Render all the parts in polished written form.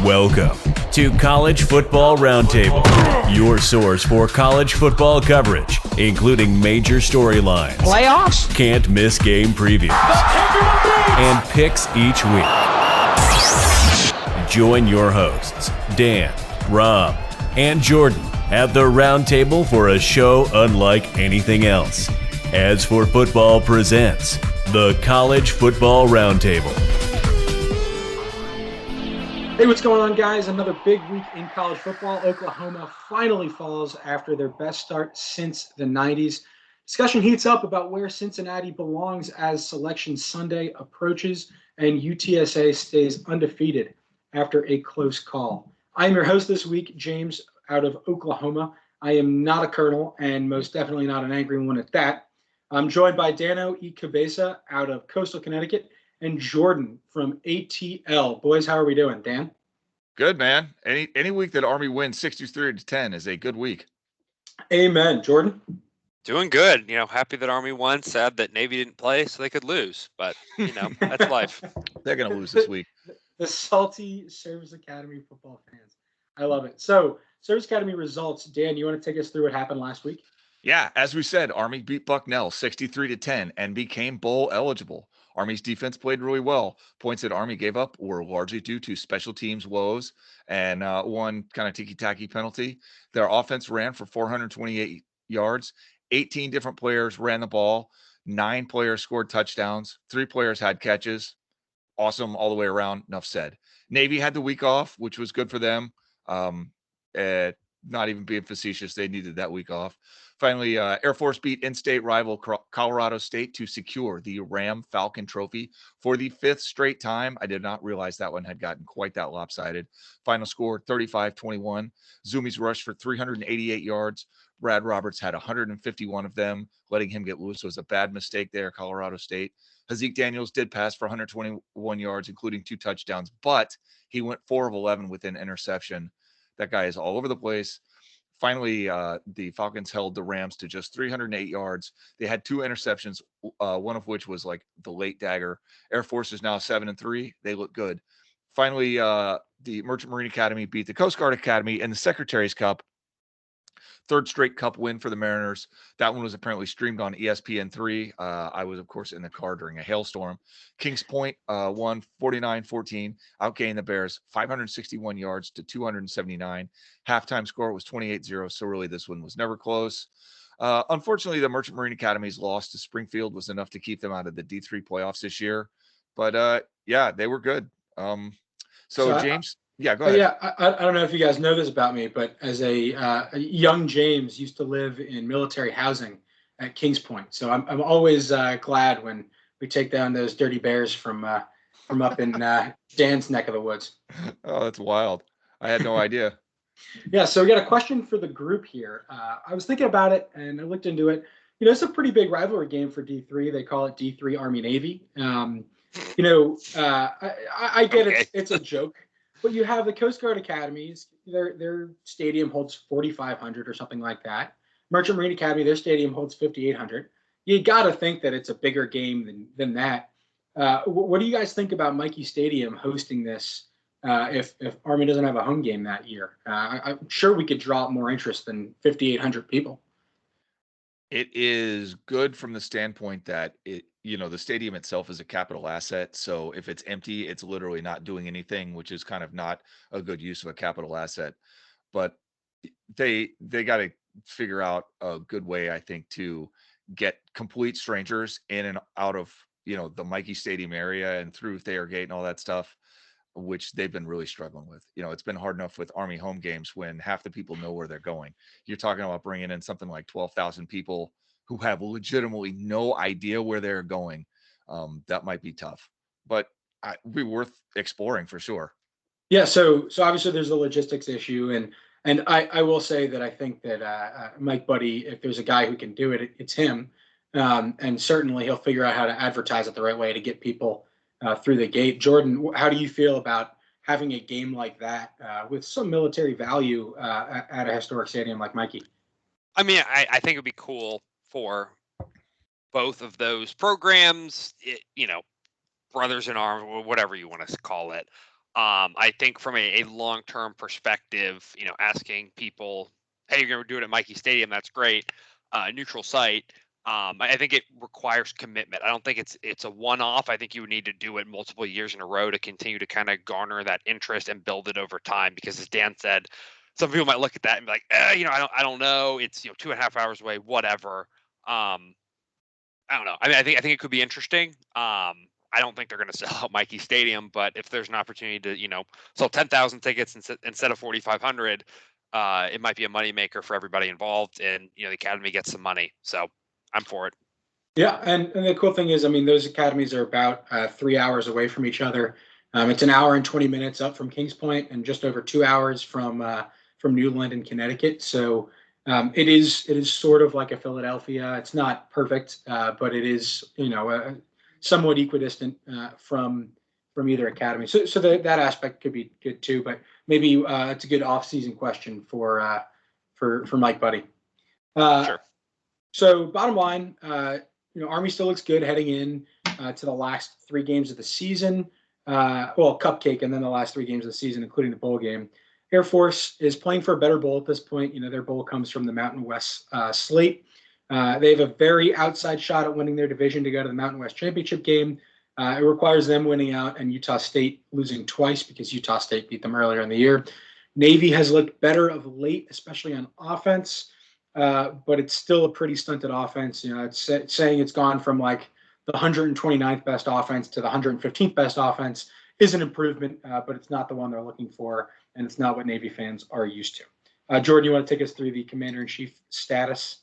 Welcome to College Football Roundtable, your source for college football coverage, including major storylines, playoffs, can't miss game previews, and picks each week. Join your hosts, Dan, Rob, and Jordan at the roundtable for a show unlike anything else. As for Football Presents, the College Football Roundtable. Hey, what's going on, guys? Another big week in college football. Oklahoma finally falls after their best start since the 90s. Discussion heats up about where Cincinnati belongs as Selection Sunday approaches, and UTSA stays undefeated after a close call. I am your host this week, James, out of Oklahoma. I am not a colonel, and most definitely not an angry one at that. I'm joined by Dano E. Cabeza out of Coastal Connecticut, and Jordan from ATL. Boys, how are we doing, Dan? Good, man. Any week that Army wins 63-10 is a good week. Amen. Jordan? Doing good. Happy that Army won. Sad that Navy didn't play so they could lose. But, that's life. They're going to lose this week. The salty Service Academy football fans. I love it. So, Service Academy results. Dan, you want to take us through what happened last week? Yeah, as we said, Army beat Bucknell 63-10 and became bowl eligible. Army's defense played really well. Points that Army gave up were largely due to special teams woes and one kind of ticky-tacky penalty. Their offense ran for 428 yards. 18 different players ran the ball. 9 players scored touchdowns. 3 players had catches. Awesome all the way around. Enough said. Navy had the week off, which was good for them. Not even being facetious, they needed that week off. Finally, Air Force beat in-state rival Colorado State to secure the Ram Falcon Trophy for the 5th straight time. I did not realize that one had gotten quite that lopsided. Final score, 35-21. Zoomies rushed for 388 yards. Brad Roberts had 151 of them. Letting him get loose was a bad mistake there, Colorado State. Hazik Daniels did pass for 121 yards, including 2 touchdowns, but he went 4 of 11 with an interception. That guy is all over the place. Finally, the Falcons held the Rams to just 308 yards. They had 2 interceptions, one of which was like the late dagger. Air Force is now 7-3. They look good. Finally, the Merchant Marine Academy beat the Coast Guard Academy in the Secretary's Cup. 3rd straight cup win for the Mariners. That one was apparently streamed on ESPN3. I was, of course, in the car during a hailstorm. Kings Point won 49-14, outgained the Bears 561 yards to 279. Halftime score was 28-0, so really this one was never close. Unfortunately, the Merchant Marine Academy's loss to Springfield was enough to keep them out of the D3 playoffs this year. But, yeah, they were good. So James... Yeah, go ahead. Yeah, I don't know if you guys know this about me, but as a young James used to live in military housing at Kings Point. So I'm always glad when we take down those dirty bears from up in Dan's neck of the woods. Oh, that's wild. I had no idea. Yeah, so we got a question for the group here. I was thinking about it and I looked into it. It's a pretty big rivalry game for D3. They call it D3 Army Navy. I get Okay. it's a joke. But you have the Coast Guard Academies, their stadium holds 4,500 or something like that. Merchant Marine Academy, their stadium holds 5,800. You got to think that it's a bigger game than that. What do you guys think about Mikey Stadium hosting this if Army doesn't have a home game that year? I'm sure we could draw more interest than 5,800 people. It is good from the standpoint that the stadium itself is a capital asset. So if it's empty, it's literally not doing anything, which is kind of not a good use of a capital asset. But they got to figure out a good way, I think, to get complete strangers in and out of, the Mikey Stadium area and through Thayer Gate and all that stuff, which they've been really struggling with. It's been hard enough with Army home games when half the people know where they're going. You're talking about bringing in something like 12,000 people who have legitimately no idea where they're going. That might be tough, but it'd be worth exploring for sure. Yeah, so obviously there's a logistics issue, and I will say that I think that Mike Buddy, if there's a guy who can do it, it's him, and certainly he'll figure out how to advertise it the right way to get people through the gate. Jordan, how do you feel about having a game like that with some military value at a historic stadium like Mikey? I mean, I think it'd be cool for both of those programs, brothers in arms, or whatever you want to call it. I think from a long-term perspective, asking people, hey, you're going to do it at Mikey Stadium. That's great. Neutral site. I think it requires commitment. I don't think it's a one-off. I think you would need to do it multiple years in a row to continue to kind of garner that interest and build it over time. Because as Dan said, some people might look at that and be like, I don't know. It's 2.5 hours away, whatever. I don't know. I mean, I think it could be interesting. I don't think they're going to sell out Mikey Stadium, but if there's an opportunity to, sell 10,000 tickets instead of 4,500, it might be a moneymaker for everybody involved, and the academy gets some money. So I'm for it. Yeah, and the cool thing is, I mean, those academies are about 3 hours away from each other. It's an hour and 20 minutes up from Kings Point, and just over 2 hours from Newland in Connecticut. So it is sort of like a Philadelphia. It's not perfect, but it is somewhat equidistant from either academy. So that aspect could be good too. But maybe it's a good off-season question for Mike Buddy. Sure. So bottom line, Army still looks good heading in to the last 3 games of the season. Cupcake, and then the last 3 games of the season, including the bowl game. Air Force is playing for a better bowl at this point. Their bowl comes from the Mountain West slate. They have a very outside shot at winning their division to go to the Mountain West championship game. It requires them winning out and Utah State losing twice because Utah State beat them earlier in the year. Navy has looked better of late, especially on offense, but it's still a pretty stunted offense. It's saying it's gone from like the 129th best offense to the 115th best offense is an improvement, but it's not the one they're looking for, and it's not what Navy fans are used to. Jordan, you want to take us through the Commander-in-Chief status?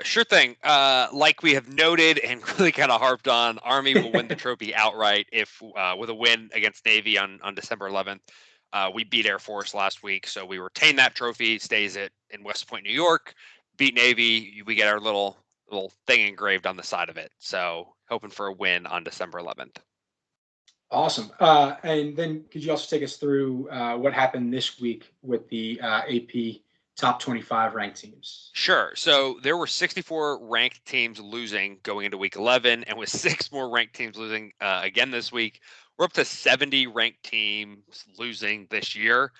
Sure thing. Like we have noted and really kind of harped on, Army will win the trophy outright if with a win against Navy on December 11th. We beat Air Force last week, so we retain that trophy. Stays in West Point, New York. Beat Navy, we get our little thing engraved on the side of it. So hoping for a win on December 11th. Awesome. And then could you also take us through what happened this week with the AP top 25 ranked teams? Sure. So there were 64 ranked teams losing going into week 11, and with 6 more ranked teams losing again this week, we're up to 70 ranked teams losing this year.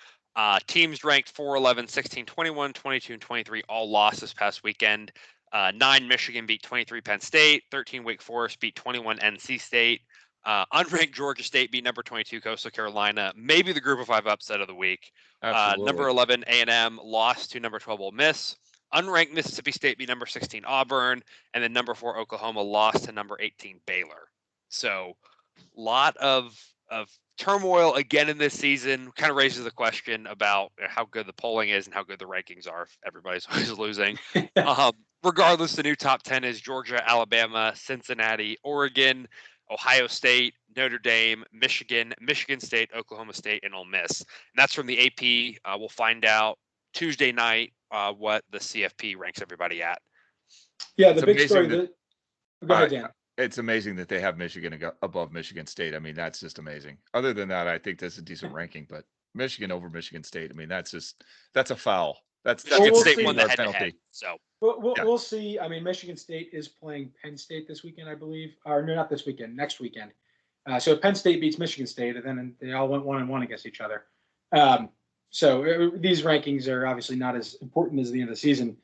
Teams ranked 4, 11, 16, 21, 22, and 23 all lost this past weekend. 9 Michigan beat 23 Penn State. 13 Wake Forest beat 21 NC State. Unranked Georgia State beat number 22 Coastal Carolina. Maybe the Group of 5 upset of the week. Number 11 A&M lost to number 12 Ole Miss. Unranked Mississippi State beat number 16 Auburn, and then number 4 Oklahoma lost to number 18 Baylor. So, lot of turmoil again in this season. Kind of raises the question about how good the polling is and how good the rankings are if everybody's always losing. Regardless, the new top 10 is Georgia, Alabama, Cincinnati, Oregon, Ohio State, Notre Dame, Michigan, Michigan State, Oklahoma State, and Ole Miss. And that's from the AP. We'll find out Tuesday night what the CFP ranks everybody at. Yeah, the big story. Go ahead, Dan. It's amazing that they have Michigan above Michigan State. I mean, that's just amazing. Other than that, I think that's a decent ranking, but Michigan over Michigan State, I mean, that's a foul. That's Michigan State a won the penalty. head-to-head. So we'll see. I mean, Michigan State is playing Penn State this weekend, I believe. Or no, not this weekend. Next weekend. So if Penn State beats Michigan State, and then they all went 1-1 against each other. So these rankings are obviously not as important as the end of the season.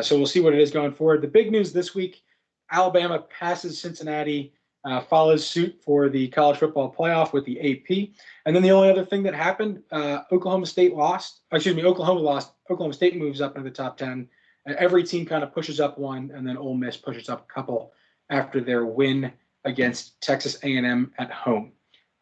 So we'll see what it is going forward. The big news this week: Alabama passes Cincinnati, follows suit for the college football playoff with the AP. And then the only other thing that happened, Oklahoma lost. Oklahoma State moves up into the top 10. Every team kind of pushes up one, and then Ole Miss pushes up a couple after their win against Texas A&M at home.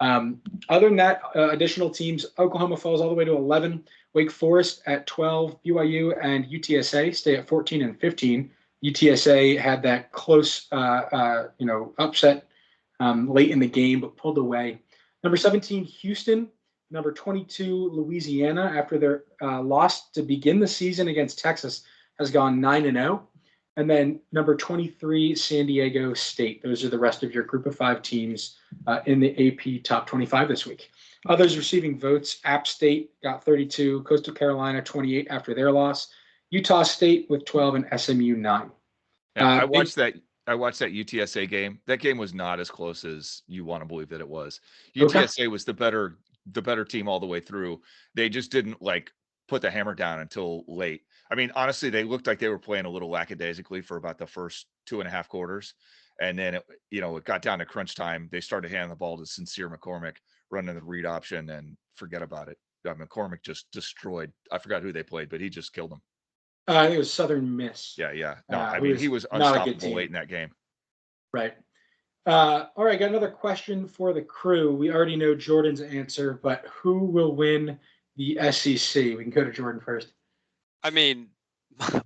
Other than that, additional teams, Oklahoma falls all the way to 11. Wake Forest at 12. BYU and UTSA stay at 14 and 15. UTSA had that close, upset late in the game, but pulled away. Number 17, Houston. Number 22, Louisiana, after their loss to begin the season against Texas, has gone 9-0. And then number 23, San Diego State. Those are the rest of your group of 5 teams in the AP top 25 this week. Others receiving votes: App State got 32, Coastal Carolina 28 after their loss, Utah State with 12, and SMU 9. I watched that UTSA game. That game was not as close as you want to believe that it was. UTSA was the better the better team all the way through. They just didn't put the hammer down until late. I mean, honestly, they looked like they were playing a little lackadaisically for about the first 2.5 quarters. And then, it got down to crunch time. They started handing the ball to Sincere McCormick, running the read option, and forget about it. McCormick just destroyed. I forgot who they played, but he just killed them. I think it was Southern Miss. Yeah. No, I mean, he was unstoppable late in that game. Right. All right, got another question for the crew. We already know Jordan's answer, but who will win the SEC? We can go to Jordan first. I mean,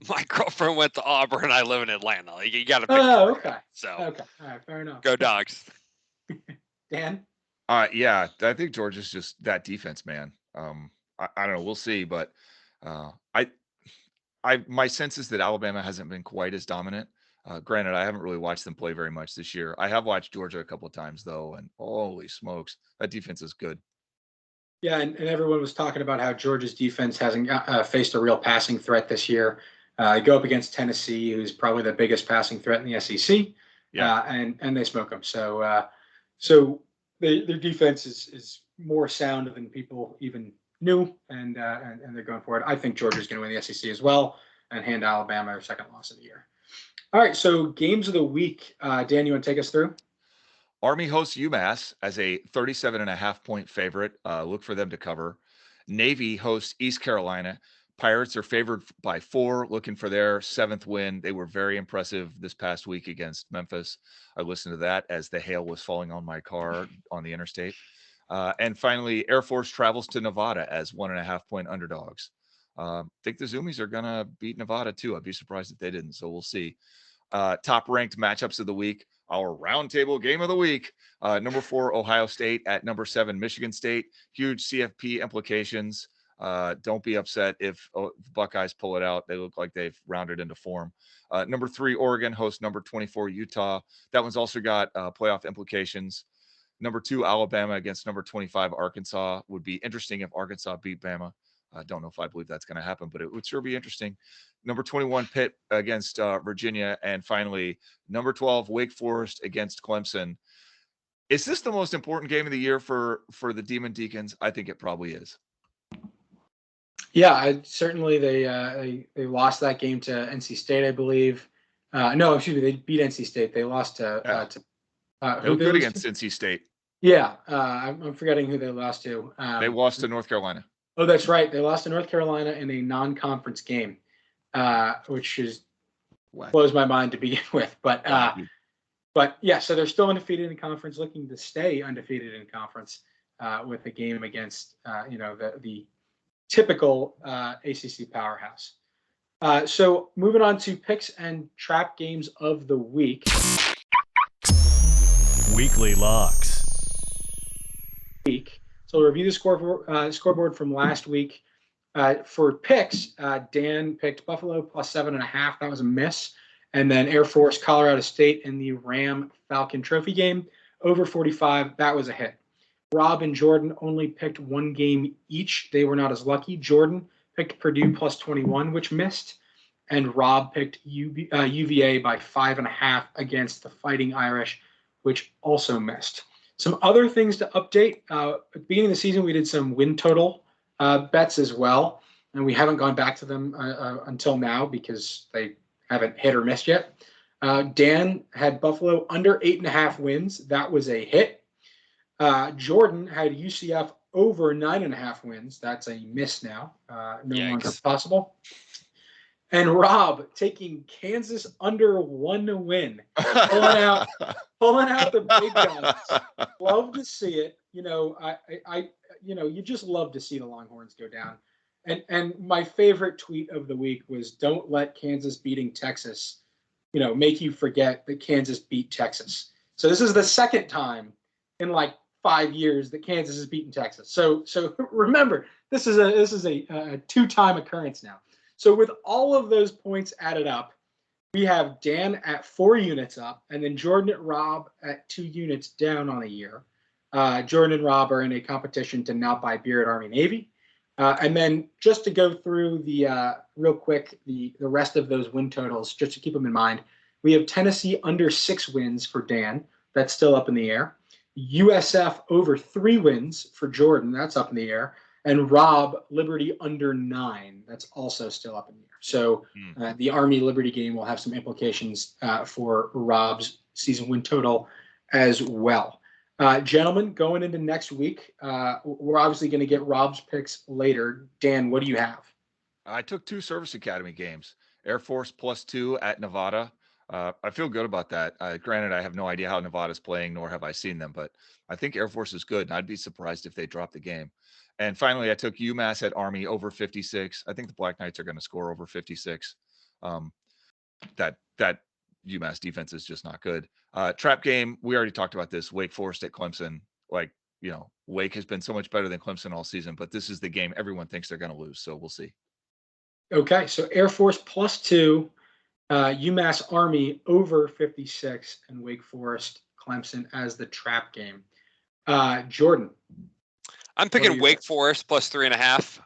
my girlfriend went to Auburn. I live in Atlanta. You got to pick. Oh, okay. So okay, all right, fair enough. Go Dogs. Dan? Yeah, I think Georgia's just that defense, man. I don't know. We'll see, but my sense is that Alabama hasn't been quite as dominant. Granted, I haven't really watched them play very much this year. I have watched Georgia a couple of times though, and holy smokes, that defense is good. Yeah, and everyone was talking about how Georgia's defense hasn't faced a real passing threat this year. They go up against Tennessee, who's probably the biggest passing threat in the SEC. Yeah, and they smoke them. So their defense is more sound than people even knew, and they're going for it. I think Georgia's going to win the SEC as well and hand Alabama their second loss of the year. All right, so games of the week. Dan, you want to take us through? Army hosts UMass as a 37.5-point favorite. Look for them to cover. Navy hosts East Carolina. Pirates are favored by 4, looking for their 7th win. They were very impressive this past week against Memphis. I listened to that as the hail was falling on my car on the interstate. And finally, Air Force travels to Nevada as 1.5-point underdogs. I think the Zoomies are going to beat Nevada too. I'd be surprised if they didn't. So we'll see. Top ranked matchups of the week. Our roundtable game of the week. Number 4, Ohio State at number 7, Michigan State. Huge CFP implications. Don't be upset if the Buckeyes pull it out. They look like they've rounded into form. Number 3, Oregon hosts number 24, Utah. That one's also got playoff implications. Number 2, Alabama against number 25, Arkansas. Would be interesting if Arkansas beat Bama. I don't know if I believe that's going to happen, but it would sure be interesting. Number 21, Pitt against Virginia. And finally, number 12, Wake Forest against Clemson. Is this the most important game of the year for the Demon Deacons? I think it probably is. Yeah, certainly they lost that game to NC State, I believe. No, excuse me, they beat NC State. They lost to they look good against NC State. Yeah, I'm forgetting who they lost to. They lost to North Carolina. Oh, that's right. They lost to North Carolina in a non-conference game, which blows my mind to begin with. But yeah, so they're still undefeated in conference, looking to stay undefeated in conference with a game against the typical ACC powerhouse. So moving on to picks and trap games of the week. Weekly locks. So we'll review the scoreboard from last week. For picks, Dan picked Buffalo plus 7.5. That was a miss. And then Air Force, Colorado State in the Ram Falcon Trophy game, over 45. That was a hit. Rob and Jordan only picked one game each. They were not as lucky. Jordan picked Purdue plus 21, which missed. And Rob picked UVA by 5.5 against the Fighting Irish, which also missed. Some other things to update. At the beginning of the season, we did some win total bets as well. And we haven't gone back to them until now because they haven't hit or missed yet. Dan had Buffalo under 8.5 wins. That was a hit. Jordan had UCF over 9.5 wins. That's a miss now. No longer possible. And Rob taking Kansas under 1 win, pulling out the big guns. Love to see it. You just love to see the Longhorns go down. And my favorite tweet of the week was, "Don't let Kansas beating Texas, make you forget that Kansas beat Texas." So this is the second time in 5 years that Kansas has beaten Texas. So remember, this is a 2-time occurrence now. So with all of those points added up, we have Dan at 4 units up, and then Jordan and Rob at 2 units down on a year. Jordan and Rob are in a competition to not buy beer at Army Navy. And then just to go through the real quick, the rest of those win totals, just to keep them in mind, we have Tennessee under 6 wins for Dan. That's still up in the air. USF over 3 wins for Jordan. That's up in the air. And Rob, Liberty under 9. That's also still up in the air. So the Army Liberty game will have some implications for Rob's season win total as well. Gentlemen, going into next week, we're obviously going to get Rob's picks later. Dan, what do you have? I took 2 Service Academy games. Air Force +2 at Nevada. I feel good about that. Granted, I have no idea how Nevada's playing, nor have I seen them, but I think Air Force is good, and I'd be surprised if they drop the game. And finally, I took UMass at Army over 56. I think the Black Knights are going to score over 56. That UMass defense is just not good. Trap game, we already talked about this. Wake Forest at Clemson. Wake has been so much better than Clemson all season, but this is the game everyone thinks they're going to lose, so we'll see. Okay, so Air Force +2, UMass Army over 56, and Wake Forest Clemson as the trap game. Jordan. I'm picking Wake Forest +3.5.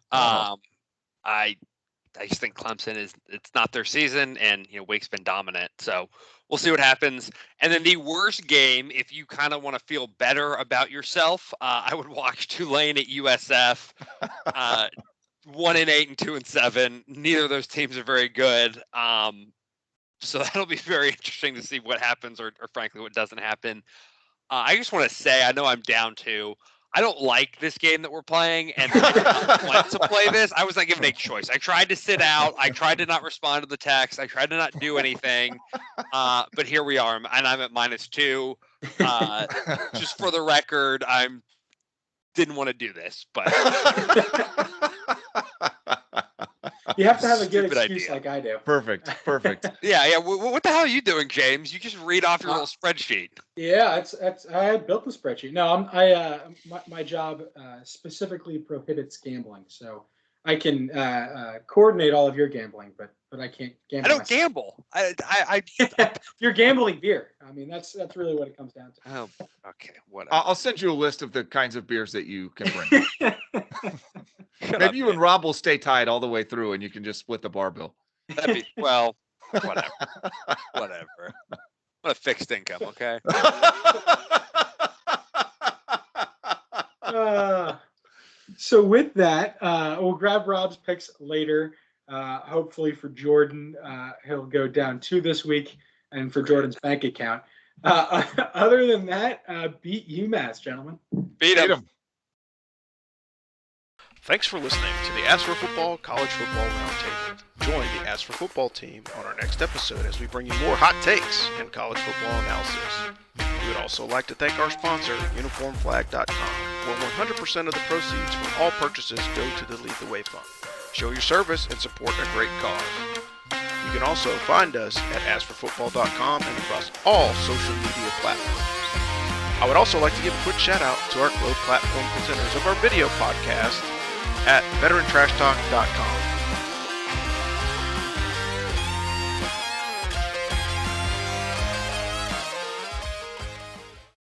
I just think Clemson it's not their season, and Wake's been dominant. So we'll see what happens. And then the worst game, if you kind of want to feel better about yourself, I would watch Tulane at USF. 1-8 and 2-7. Neither of those teams are very good. So that'll be very interesting to see what happens, or frankly what doesn't happen. I just want to say, I know I'm down 2. I don't like this game that we're playing, and I did not want to play this. I was not given a choice. I tried to sit out. I tried to not respond to the text. I tried to not do anything. But here we are, and I'm at -2. Just for the record, didn't want to do this, but you have to have a good excuse idea. Like I do. Perfect. Yeah. What the hell are you doing, James? You just read off your little spreadsheet. Yeah, I built the spreadsheet. No, my job specifically prohibits gambling, so I can coordinate all of your gambling, but I can't gamble. I don't myself. gamble. You're gambling beer. I mean, that's really what it comes down to. Oh, okay. Whatever. I'll send you a list of the kinds of beers that you can bring. Maybe you and Rob will stay tied all the way through, and you can just split the bar bill. Whatever. Whatever. What a fixed income, okay? So with that, we'll grab Rob's picks later. Hopefully for Jordan, he'll go down 2 this week, and for Jordan's bank account. Other than that, beat UMass, gentlemen. Beat him. Thanks for listening to the Ask for Football College Football Roundtable. Join the Ask for Football team on our next episode as we bring you more hot takes and college football analysis. We would also like to thank our sponsor, UniformFlag.com, where 100% of the proceeds from all purchases go to the Lead the Way Fund. Show your service and support a great cause. You can also find us at AskForFootball.com and across all social media platforms. I would also like to give a quick shout out to our Globe platform presenters of our video podcast at VeteranTrashTalk.com.